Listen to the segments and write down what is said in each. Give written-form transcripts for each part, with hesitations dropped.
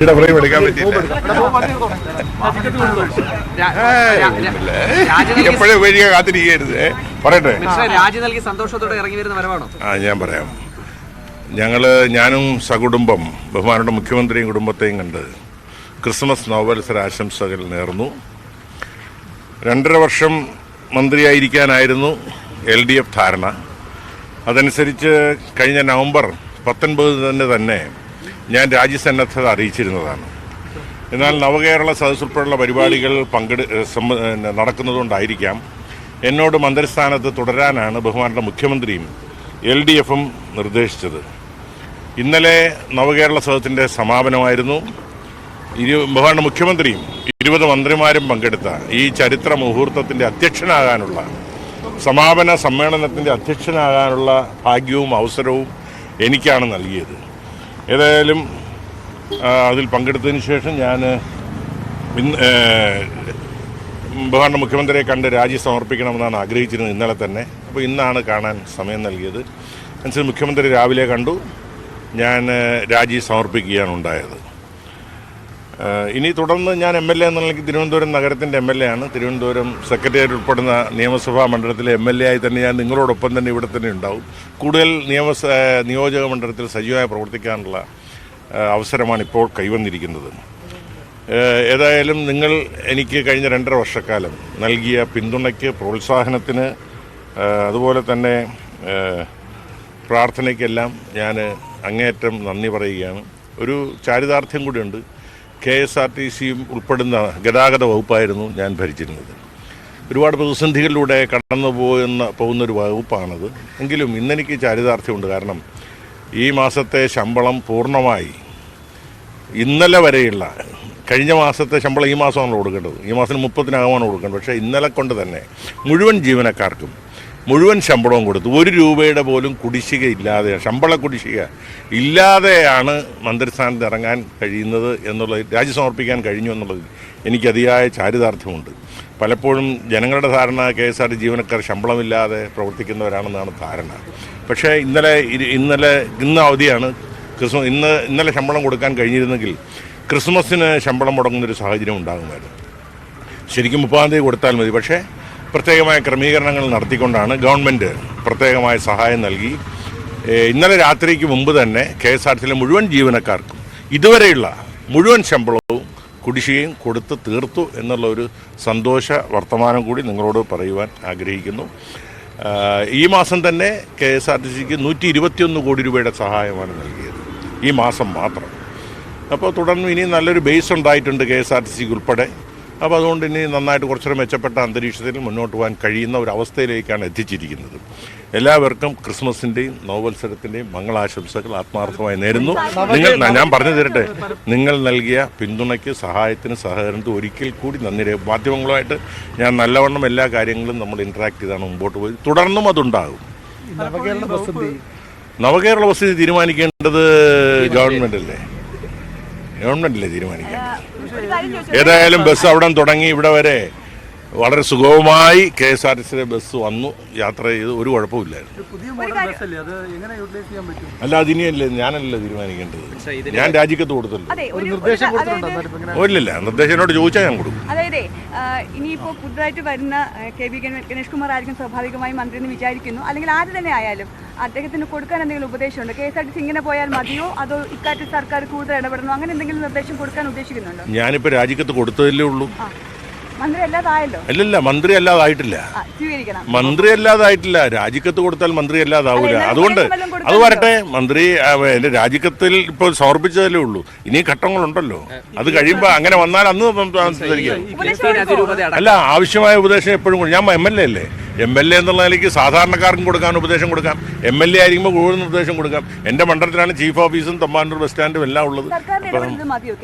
എടുക്കാൻ പറ്റില്ല. എപ്പോഴും വഴിയെ കാത്തിരിക്കരുത്. പറയട്ടെ. രാജി നൽകി സന്തോഷത്തോടെ ഇറങ്ങി വരുന്ന വരവാണോ? ഞാൻ പറയാം. ഞാനും സകുടുംബം ബഹുമാനപ്പെട്ട മുഖ്യമന്ത്രിയും കുടുംബത്തെയും കണ്ട് ക്രിസ്മസ് നവവത്സര ആശംസകൾ നേർന്നു. 2.5 വർഷം മന്ത്രിയായിരിക്കാനായിരുന്നു LDF ധാരണ. അതനുസരിച്ച് കഴിഞ്ഞ നവംബർ 19 തന്നെ ഞാൻ രാജ്യസന്നദ്ധത അറിയിച്ചിരുന്നതാണ്. എന്നാൽ നവകേരള സദസ് ഉൾപ്പെടെയുള്ള പരിപാടികൾ നടക്കുന്നതുകൊണ്ടായിരിക്കാം എന്നോട് മന്ത്രിസ്ഥാനത്ത് തുടരാനാണ് ബഹുമാനപ്പെട്ട മുഖ്യമന്ത്രിയും LDFും നിർദ്ദേശിച്ചത്. ഇന്നലെ നവകേരള സദസ്സിൻ്റെ സമാപനമായിരുന്നു. ബഹുമാനപ്പെട്ട മുഖ്യമന്ത്രിയും 20 മന്ത്രിമാരും പങ്കെടുത്ത ഈ ചരിത്ര മുഹൂർത്തത്തിൻ്റെ അധ്യക്ഷനാകാനുള്ള സമാപന സമ്മേളനത്തിൻ്റെ അധ്യക്ഷനാകാനുള്ള ഭാഗ്യവും അവസരവും എനിക്കാണ് നൽകിയത്. ഏതായാലും അതിൽ പങ്കെടുത്തതിന് ശേഷം ഞാൻ ബഹുമാനപ്പെട്ട മുഖ്യമന്ത്രിയെ കണ്ട് രാജി സമർപ്പിക്കണമെന്നാണ് ആഗ്രഹിച്ചിരുന്നത് ഇന്നലെ തന്നെ. അപ്പോൾ ഇന്നാണ് കാണാൻ സമയം നൽകിയത്. അനുസരിച്ച് മുഖ്യമന്ത്രി രാവിലെ കണ്ടു. ഞാൻ രാജി സമർപ്പിക്കുകയാണ് ഉണ്ടായത്. ഇനി തുടർന്ന് ഞാൻ MLA എന്നുണ്ടെങ്കിൽ തിരുവനന്തപുരം നഗരത്തിൻ്റെ MLA ആണ്. തിരുവനന്തപുരം സെക്രട്ടേറിയറ്റ് ഉൾപ്പെടുന്ന നിയമസഭാ മണ്ഡലത്തിലെ MLA ആയി തന്നെ ഞാൻ നിങ്ങളോടൊപ്പം തന്നെ ഇവിടെ തന്നെ ഉണ്ടാവും. കൂടുതൽ നിയോജക മണ്ഡലത്തിൽ സജീവമായി പ്രവർത്തിക്കാനുള്ള അവസരമാണ് ഇപ്പോൾ കൈവന്നിരിക്കുന്നത്. ഏതായാലും നിങ്ങൾ എനിക്ക് കഴിഞ്ഞ 2.5 വർഷക്കാലം നൽകിയ പിന്തുണയ്ക്ക്, പ്രോത്സാഹനത്തിന്, അതുപോലെ തന്നെ പ്രാർത്ഥനയ്ക്കെല്ലാം ഞാൻ അങ്ങേയറ്റം നന്ദി പറയുകയാണ്. ഒരു ചാരിതാർത്ഥ്യം കൂടിയുണ്ട്. KSRTCയും ഉൾപ്പെടുന്ന ഗതാഗത വകുപ്പായിരുന്നു ഞാൻ ഭരിച്ചിരുന്നത്. ഒരുപാട് പ്രതിസന്ധികളിലൂടെ കടന്നു പോകുന്നൊരു വകുപ്പാണത്. എങ്കിലും ഇന്നെനിക്ക് ചാരിതാർത്ഥ്യമുണ്ട്. കാരണം ഈ മാസത്തെ ശമ്പളം പൂർണ്ണമായി ഇന്നലെ വരെയുള്ള കഴിഞ്ഞ മാസത്തെ ശമ്പളം ഈ മാസമാണ് കൊടുക്കേണ്ടത്. ഈ മാസത്തിന് 30-നകമാണ് കൊടുക്കേണ്ടത്. പക്ഷേ ഇന്നലെ കൊണ്ട് തന്നെ മുഴുവൻ ജീവനക്കാർക്കും മുഴുവൻ ശമ്പളവും കൊടുത്തു. 1 രൂപയുടെ പോലും കുടിശ്ശിക ഇല്ലാതെ, ശമ്പള കുടിശ്ശിക ഇല്ലാതെയാണ് മന്ത്രിസ്ഥാനത്ത് ഇറങ്ങാൻ കഴിയുന്നത് എന്നുള്ളത്, രാജി സമർപ്പിക്കാൻ കഴിഞ്ഞു എന്നുള്ളത് എനിക്ക് അതിയായ ചാരിതാർത്ഥ്യമുണ്ട്. പലപ്പോഴും ജനങ്ങളുടെ ധാരണ KSRTC ജീവനക്കാർ ശമ്പളമില്ലാതെ പ്രവർത്തിക്കുന്നവരാണെന്നാണ് ധാരണ. പക്ഷേ ഇന്ന് അവധിയാണ്. ഇന്നലെ ശമ്പളം കൊടുക്കാൻ കഴിഞ്ഞിരുന്നെങ്കിൽ ക്രിസ്മസിന് ശമ്പളം മുടങ്ങുന്നൊരു സാഹചര്യം ഉണ്ടാകുമായിരുന്നു. ശരിക്കും 30-ാം തീയതി കൊടുത്താൽ മതി. പക്ഷേ പ്രത്യേകമായ ക്രമീകരണങ്ങൾ നടത്തിക്കൊണ്ടാണ് ഗവൺമെൻറ് പ്രത്യേകമായ സഹായം നൽകി. ഇന്നലെ രാത്രിക്ക് മുമ്പ് തന്നെ KSRTCയിലെ മുഴുവൻ ജീവനക്കാർക്കും ഇതുവരെയുള്ള മുഴുവൻ ശമ്പളവും കുടിശ്ശികയും കൊടുത്ത് തീർത്തു എന്നുള്ള ഒരു സന്തോഷ വർത്തമാനം കൂടി നിങ്ങളോട് പറയുവാൻ ആഗ്രഹിക്കുന്നു. ഈ മാസം തന്നെ KSRTCക്ക് 121 കോടി രൂപയുടെ സഹായമാണ് നൽകിയത്, ഈ മാസം മാത്രം. അപ്പോൾ തുടർന്ന് ഇനി നല്ലൊരു ബേസ് ഉണ്ടായിട്ടുണ്ട് KSRTCക്ക് ഉൾപ്പെടെ. അപ്പോൾ അതുകൊണ്ട് ഇനി നന്നായിട്ട് കുറച്ചുകൂടെ മെച്ചപ്പെട്ട അന്തരീക്ഷത്തിൽ മുന്നോട്ട് പോകാൻ കഴിയുന്ന ഒരു അവസ്ഥയിലേക്കാണ് എത്തിച്ചിരിക്കുന്നത്. എല്ലാവർക്കും ക്രിസ്മസിൻ്റെയും നവവത്സരത്തിൻ്റെയും മംഗളാശംസകൾ ആത്മാർത്ഥമായി നേരുന്നു. ഞാൻ പറഞ്ഞു തരട്ടെ, നിങ്ങൾ നൽകിയ പിന്തുണയ്ക്ക്, സഹായത്തിന്, സഹകരണത്തിന് ഒരിക്കൽ കൂടി നന്ദി. മാധ്യമങ്ങളുമായിട്ട് ഞാൻ നല്ലവണ്ണം എല്ലാ കാര്യങ്ങളും നമ്മൾ ഇൻട്രാക്ട് ചെയ്താണ് മുമ്പോട്ട് പോയി. തുടർന്നും അതുണ്ടാകും. നവകേരള ബസ് തീരുമാനിക്കേണ്ടത് ഗവൺമെൻറ്റല്ലേ തീരുമാനിക്കേണ്ടത്. ഏതായാലും ബസ് അവിടെ തുടങ്ങി ഇവിടെ വരെ വളരെ സുഗമമായി KSRTCയിലെ ബസ് വന്നു, യാത്ര ചെയ്ത് ഒരു കുഴപ്പമില്ലായിരുന്നു. അല്ല, അതിനിയല്ലേ ഞാനല്ല തീരുമാനിക്കേണ്ടത്. ഞാൻ രാജിക്കത്ത് കൊടുത്തല്ലോ. ഇല്ലില്ല, നിർദ്ദേശം എന്നോട് ചോദിച്ചാൽ ഞാൻ കൊടുക്കും. അതായത് ഇനിയിപ്പോൾ പുതുതായിട്ട് വരുന്ന KB ഗണേഷ് കുമാർ ആയിരിക്കും സ്വാഭാവികമായി മന്ത്രി എന്ന് വിചാരിക്കുന്നു. അല്ലെങ്കിൽ ആര് തന്നെ ആയാലും അദ്ദേഹത്തിന് കൊടുക്കാൻ എന്തെങ്കിലും ഉപദേശമുണ്ട്? KSRTC ഇങ്ങനെ പോയാൽ മതിയോ, അതോ ഇക്കാര്യത്തിൽ സർക്കാർ കൂടുതൽ ഇടപെടണോ, അങ്ങനെ എന്തെങ്കിലും നിർദ്ദേശം കൊടുക്കാൻ ഉദ്ദേശിക്കുന്നുണ്ടോ? ഞാനിപ്പോൾ രാജിക്കത്ത് കൊടുത്തതല്ലേ ഉള്ളൂ. അല്ലല്ല, മന്ത്രി അല്ലാതായിട്ടില്ല. രാജിക്കത്ത് കൊടുത്താൽ മന്ത്രി അല്ലാതാവൂല. അതുകൊണ്ട് അത് വരട്ടെ. മന്ത്രി എന്റെ രാജിക്കത്തിൽ ഇപ്പോൾ സമർപ്പിച്ചതല്ലേ ഉള്ളൂ. ഇനി ഘട്ടങ്ങളുണ്ടല്ലോ. അത് കഴിയുമ്പോൾ അങ്ങനെ വന്നാൽ അന്ന് അല്ല, ആവശ്യമായ ഉപദേശം എപ്പോഴും ഞാൻ MLA അല്ലേ. MLA എന്നുള്ള നിലയ്ക്ക് സാധാരണക്കാർക്കും കൊടുക്കാൻ ഉപദേശം കൊടുക്കാം. MLA ആയിരിക്കുമ്പോൾ കൂടുതൽ നിർദ്ദേശം കൊടുക്കാം. എൻ്റെ മണ്ഡലത്തിലാണ് ചീഫ് ഓഫീസും തമ്പാനൂർ ബസ് സ്റ്റാൻഡും എല്ലാം ഉള്ളത്.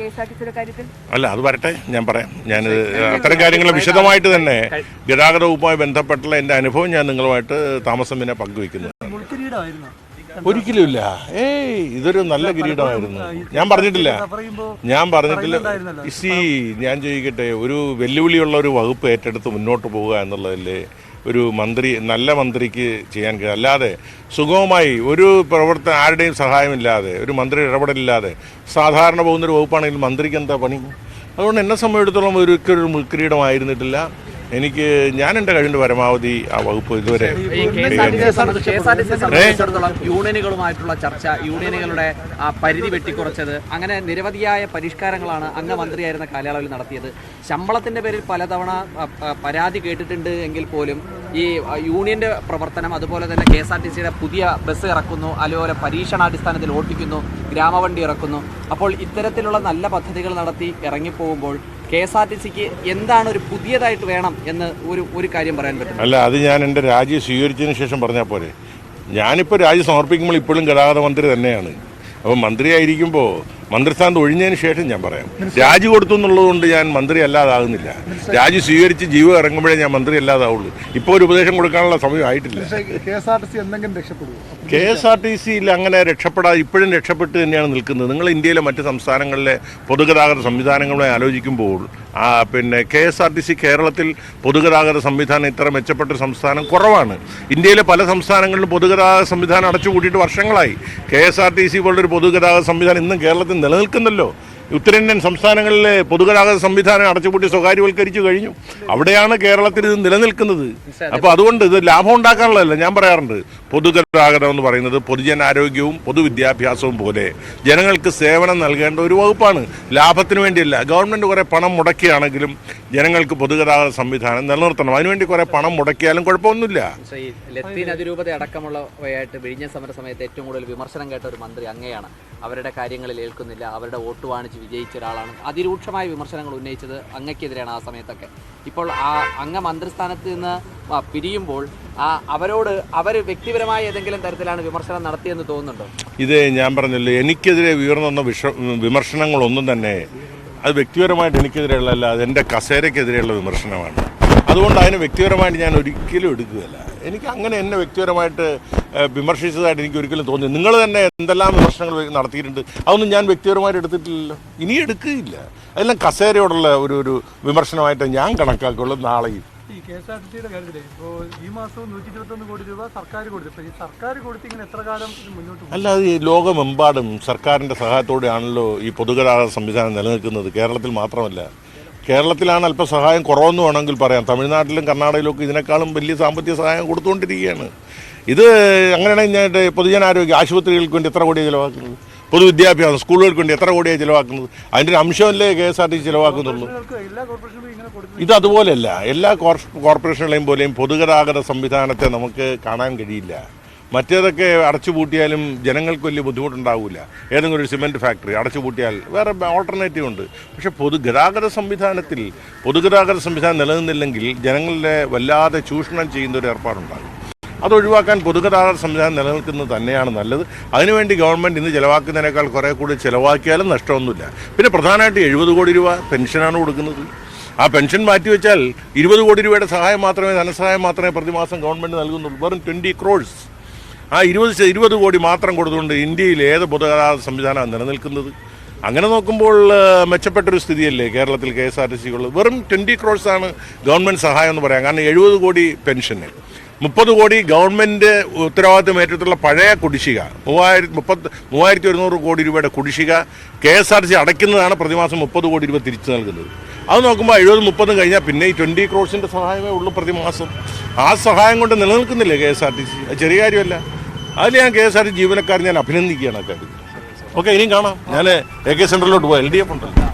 അല്ല, അത് വരട്ടെ, ഞാൻ പറയാം. ഞാൻ അത്തരം കാര്യങ്ങൾ വിശദമായിട്ട് തന്നെ ഗതാഗത വകുപ്പുമായി ബന്ധപ്പെട്ടുള്ള എൻ്റെ അനുഭവം ഞാൻ നിങ്ങളുമായിട്ട് താമസം പിന്നെ പങ്കുവയ്ക്കുന്നത്. ഒരിക്കലുമില്ല. ഇതൊരു നല്ല കിരീടമായിരുന്നു. ഞാൻ പറഞ്ഞിട്ടില്ല. ഞാൻ ചോദിക്കട്ടെ, ഒരു വെല്ലുവിളിയുള്ള ഒരു വകുപ്പ് ഏറ്റെടുത്ത് മുന്നോട്ട് പോവുക എന്നുള്ളതല്ലേ ഒരു മന്ത്രി, നല്ല മന്ത്രിക്ക് ചെയ്യാൻ കഴിയും. അല്ലാതെ സുഗമമായി ഒരു ആരുടെയും സഹായമില്ലാതെ, ഒരു മന്ത്രി ഇടപെടലില്ലാതെ സാധാരണ പോകുന്നൊരു വകുപ്പാണെങ്കിൽ മന്ത്രിക്ക് എന്താ പണി? അതുകൊണ്ട് എന്നെ സംബന്ധിച്ചിടത്തോളം ഒരിക്കലും മുൾക്കിരീടമായിരുന്നിട്ടില്ല. ഞാൻ എൻ്റെ കഴിവിൻ്റെ പരമാവധി ആ വകുപ്പ് ഇതുവരെ. സംബന്ധിച്ചിടത്തോളം യൂണിയനുകളുമായിട്ടുള്ള ചർച്ച, യൂണിയനുകളുടെ പരിധി വെട്ടിക്കുറച്ചത്, അങ്ങനെ നിരവധിയായ പരിഷ്കാരങ്ങളാണ് അങ്ങ് മന്ത്രിയായിരുന്ന കാലയളവിൽ നടത്തിയത്. ശമ്പളത്തിന്റെ പേരിൽ പലതവണ പരാതി കേട്ടിട്ടുണ്ട് എങ്കിൽ പോലും ഈ യൂണിയന്റെ പ്രവർത്തനം, അതുപോലെ തന്നെ KSRTCയുടെ പുതിയ ബസ് ഇറക്കുന്നു, അതുപോലെ പരീക്ഷണാടിസ്ഥാനത്തിൽ ഓട്ടിക്കുന്നു, ഗ്രാമവണ്ടി ഇറക്കുന്നു. അപ്പോൾ ഇത്തരത്തിലുള്ള നല്ല പദ്ധതികൾ നടത്തി ഇറങ്ങിപ്പോകുമ്പോൾ KSRTCക്ക് എന്താണ് ഒരു പുതിയതായിട്ട് വേണം എന്ന് ഒരു കാര്യം പറയാൻ പറ്റും? അല്ല, അത് ഞാൻ എൻ്റെ രാജി സ്വീകരിച്ചതിന് ശേഷം പറഞ്ഞാൽ പോരെ. ഞാനിപ്പോൾ രാജി സമർപ്പിക്കുമ്പോൾ ഇപ്പോഴും ഗതാഗത മന്ത്രി തന്നെയാണ്. അപ്പോൾ മന്ത്രിയായിരിക്കുമ്പോൾ മന്ത്രിസ്ഥാനത്ത് ഒഴിഞ്ഞതിന് ശേഷം ഞാൻ പറയാം. രാജി കൊടുത്തു എന്നുള്ളതുകൊണ്ട് ഞാൻ മന്ത്രി അല്ലാതാകുന്നില്ല. രാജി സ്വീകരിച്ച് ജീവൻ ഇറങ്ങുമ്പോഴേ ഞാൻ മന്ത്രി അല്ലാതാവുള്ളൂ. ഇപ്പോൾ ഒരു ഉപദേശം കൊടുക്കാനുള്ള സമയം ആയിട്ടില്ല. KSRTCയിൽ അങ്ങനെ രക്ഷപ്പെടാതെ ഇപ്പോഴും രക്ഷപ്പെട്ട് തന്നെയാണ് നിൽക്കുന്നത്. നിങ്ങൾ ഇന്ത്യയിലെ മറ്റ് സംസ്ഥാനങ്ങളിലെ പൊതുഗതാഗത സംവിധാനങ്ങളെ ആലോചിക്കുമ്പോൾ KSRTC കേരളത്തിൽ പൊതുഗതാഗത സംവിധാനം ഇത്ര മെച്ചപ്പെട്ട സംസ്ഥാനം കുറവാണ്. ഇന്ത്യയിലെ പല സംസ്ഥാനങ്ങളിലും പൊതുഗതാഗത സംവിധാനം അടച്ചുപൂട്ടിയിട്ട് വർഷങ്ങളായി. KSRTC പോലൊരു പൊതുഗതാഗത സംവിധാനം ഇന്നും കേരളത്തിൽ നിലനിൽക്കുന്നല്ലോ. ഉത്തരേന്ത്യൻ സംസ്ഥാനങ്ങളിലെ പൊതുഗതാഗത സംവിധാനം അടച്ചുപൂട്ടി സ്വകാര്യവൽക്കരിച്ചു കഴിഞ്ഞു. അവിടെയാണ് കേരളത്തിൽ ഇത് നിലനിൽക്കുന്നത്. അപ്പോൾ അതുകൊണ്ട് ഇത് ലാഭം ഉണ്ടാക്കാനുള്ളതല്ല. ഞാൻ പറയാറുണ്ട്, പൊതുഗതാഗതം എന്ന് പറയുന്നത് പൊതുജനാരോഗ്യവും പൊതുവിദ്യാഭ്യാസവും പോലെ ജനങ്ങൾക്ക് സേവനം നൽകേണ്ട ഒരു വകുപ്പാണ്. ലാഭത്തിന് വേണ്ടിയല്ല. ഗവൺമെൻറ് കുറേ പണം മുടക്കിയാണെങ്കിലും ജനങ്ങൾക്ക് പൊതുഗതാഗത സംവിധാനം നിലനിർത്തണം. അതിനുവേണ്ടി കുറേ പണം മുടക്കിയാലും കുഴപ്പമൊന്നുമില്ല. ലത്തീൻ അതിരൂപത അടക്കമുള്ളവയായിട്ട് വിഴിഞ്ഞ സമര സമയത്ത് ഏറ്റവും കൂടുതൽ വിമർശനം കേട്ട ഒരു മന്ത്രി അങ്ങയാണ്. അവരുടെ കാര്യങ്ങളിൽ ഏൽക്കുന്നില്ല, അവരുടെ വോട്ട് വാണിച്ച് വിജയിച്ച ഒരാളാണ്. അതിരൂക്ഷമായ വിമർശനങ്ങൾ ഉന്നയിച്ചത് അങ്ങക്കെതിരെയാണ് ആ സമയത്തൊക്കെ. ഇപ്പോൾ അങ്ങ് മന്ത്രിസ്ഥാനത്ത് നിന്ന് പിരിയുമ്പോൾ അവർ വ്യക്തിപരമായ ഏതെങ്കിലും തരത്തിലാണ് വിമർശനം നടത്തിയെന്ന് തോന്നുന്നുണ്ടോ? ഇത് ഞാൻ പറഞ്ഞല്ലോ, എനിക്കെതിരെ ഉയർന്നു വിമർശനങ്ങളൊന്നും തന്നെ അത് വ്യക്തിപരമായിട്ട് എനിക്കെതിരെയുള്ളതല്ല, അത് എൻ്റെ കസേരയ്ക്കെതിരെയുള്ള വിമർശനമാണ്. അതുകൊണ്ട് അതിന് വ്യക്തിപരമായിട്ട് ഞാൻ ഒരിക്കലും എടുക്കുകയല്ല. എനിക്ക് അങ്ങനെ എന്നെ വ്യക്തിപരമായിട്ട് വിമർശിച്ചതായിട്ട് എനിക്ക് ഒരിക്കലും തോന്നി. നിങ്ങൾ തന്നെ എന്തെല്ലാം വിമർശനങ്ങൾ നടത്തിയിട്ടുണ്ട്, അതൊന്നും ഞാൻ വ്യക്തിപരമായിട്ട് എടുത്തിട്ടില്ലല്ലോ, ഇനി എടുക്കുകയില്ല. അതെല്ലാം കസേരയോടുള്ള ഒരു വിമർശനമായിട്ട് ഞാൻ കണക്കാക്കുള്ളൂ. നാളെയും ഈ KSRTCയുടെ കാര്യത്തില് ഇപ്പോൾ ഈ മാസവും 121 കോടി രൂപ സർക്കാർ കൊടുത്തു. ഇപ്പോൾ ഈ സർക്കാർ കൊടുത്ത് ഇങ്ങനെ എത്ര കാലം മുന്നോട്ട് പോകും? അല്ല, അത് ഈ ലോകമെമ്പാടും സർക്കാരിൻ്റെ സഹായത്തോടെയാണല്ലോ ഈ പൊതുഗതാഗത സംവിധാനം നിലനിൽക്കുന്നത്. കേരളത്തിൽ മാത്രമല്ല. കേരളത്തിലാണ് അല്പം സഹായം കുറവെന്ന് വേണമെങ്കിൽ പറയാം. തമിഴ്നാട്ടിലും കർണാടകയിലും ഒക്കെ ഇതിനേക്കാളും വലിയ സാമ്പത്തിക സഹായം കൊടുത്തുകൊണ്ടിരിക്കുകയാണ്. ഇത് അങ്ങനെയാണെങ്കിൽ പൊതുജനാരോഗ്യ ആശുപത്രികൾക്ക് വേണ്ടി എത്ര കോടിയാണ് ചിലവാക്കുന്നത്? പൊതുവിദ്യാഭ്യാസം സ്കൂളുകൾക്ക് വേണ്ടി എത്ര കോടിയാണ് ചിലവാക്കുന്നത്? അതിൻ്റെ ഒരു അംശമല്ലേ KSRTC ചിലവാക്കുന്നുള്ളൂ. ഇത് അതുപോലെയല്ല. എല്ലാ കോർപ്പറേഷനുകളെയും പോലെയും പൊതുഗതാഗത സംവിധാനത്തെ നമുക്ക് കാണാൻ കഴിയില്ല. മറ്റേതൊക്കെ അടച്ചുപൂട്ടിയാലും ജനങ്ങൾക്ക് വലിയ ബുദ്ധിമുട്ടുണ്ടാവില്ല. ഏതെങ്കിലും ഒരു സിമെൻറ്റ് ഫാക്ടറി അടച്ചുപൂട്ടിയാൽ വേറെ ഓൾട്ടർനേറ്റീവ് ഉണ്ട്. പക്ഷേ പൊതുഗതാഗത സംവിധാനം നിലനിന്നില്ലെങ്കിൽ ജനങ്ങളെ വല്ലാതെ ചൂഷണം ചെയ്യുന്ന ഒരു ഏർപ്പാടുണ്ടാകും. അതൊഴിവാക്കാൻ പൊതുഗതാഗത സംവിധാനം നിലനിൽക്കുന്നത് തന്നെയാണ് നല്ലത്. അതിനുവേണ്ടി ഗവൺമെൻറ് ഇന്ന് ചിലവാക്കുന്നതിനേക്കാൾ കുറേ കൂടി ചിലവാക്കിയാലും നഷ്ടമൊന്നുമില്ല. പിന്നെ പ്രധാനമായിട്ട് 70 കോടി രൂപ പെൻഷനാണ് കൊടുക്കുന്നത്. ആ പെൻഷൻ മാറ്റിവെച്ചാൽ 20 കോടി രൂപയുടെ സഹായം മാത്രമേ, ധനസഹായം മാത്രമേ പ്രതിമാസം ഗവൺമെൻറ് നൽകുന്നുള്ളൂ. വെറും 20 crores. ആ 20 കോടി മാത്രം കൊടുത്തുകൊണ്ട് ഇന്ത്യയിൽ ഏത് പൊതുഗതാഗത സംവിധാനമാണ് നിലനിൽക്കുന്നത്? അങ്ങനെ നോക്കുമ്പോൾ മെച്ചപ്പെട്ടൊരു സ്ഥിതിയല്ലേ കേരളത്തിൽ KSRTC ഉള്ളത്. വെറും 20 crores ആണ് ഗവൺമെൻറ് സഹായം എന്ന് പറയാം. കാരണം 70 കോടി പെൻഷന്, 30 കോടി ഗവൺമെൻറ് ഉത്തരവാദിത്വം ഏറ്റെടുത്തുള്ള പഴയ കുടിശ്ശിക, 3100 കോടി രൂപയുടെ കുടിശ്ശിക KSRTC അടയ്ക്കുന്നതാണ് പ്രതിമാസം 30 കോടി രൂപ തിരിച്ചു നൽകുന്നത്. അത് നോക്കുമ്പോൾ 70-30 കഴിഞ്ഞാൽ പിന്നെ ഈ 20 crores സഹായമേ ഉള്ളൂ പ്രതിമാസം. ആ സഹായം കൊണ്ട് നിലനിൽക്കുന്നില്ലേ KSRTC? അത് ചെറിയ കാര്യമല്ല. അതിൽ ഞാൻ KSRTC ജീവനക്കാരൻ ഞാൻ അഭിനന്ദിക്കുകയാണ് ആ കാര്യത്തിൽ. ഓക്കെ, ഇനിയും കാണാം. ഞാൻ AK സെൻറ്ററിലോട്ട് പോകാം. LDF ഉണ്ടല്ലോ.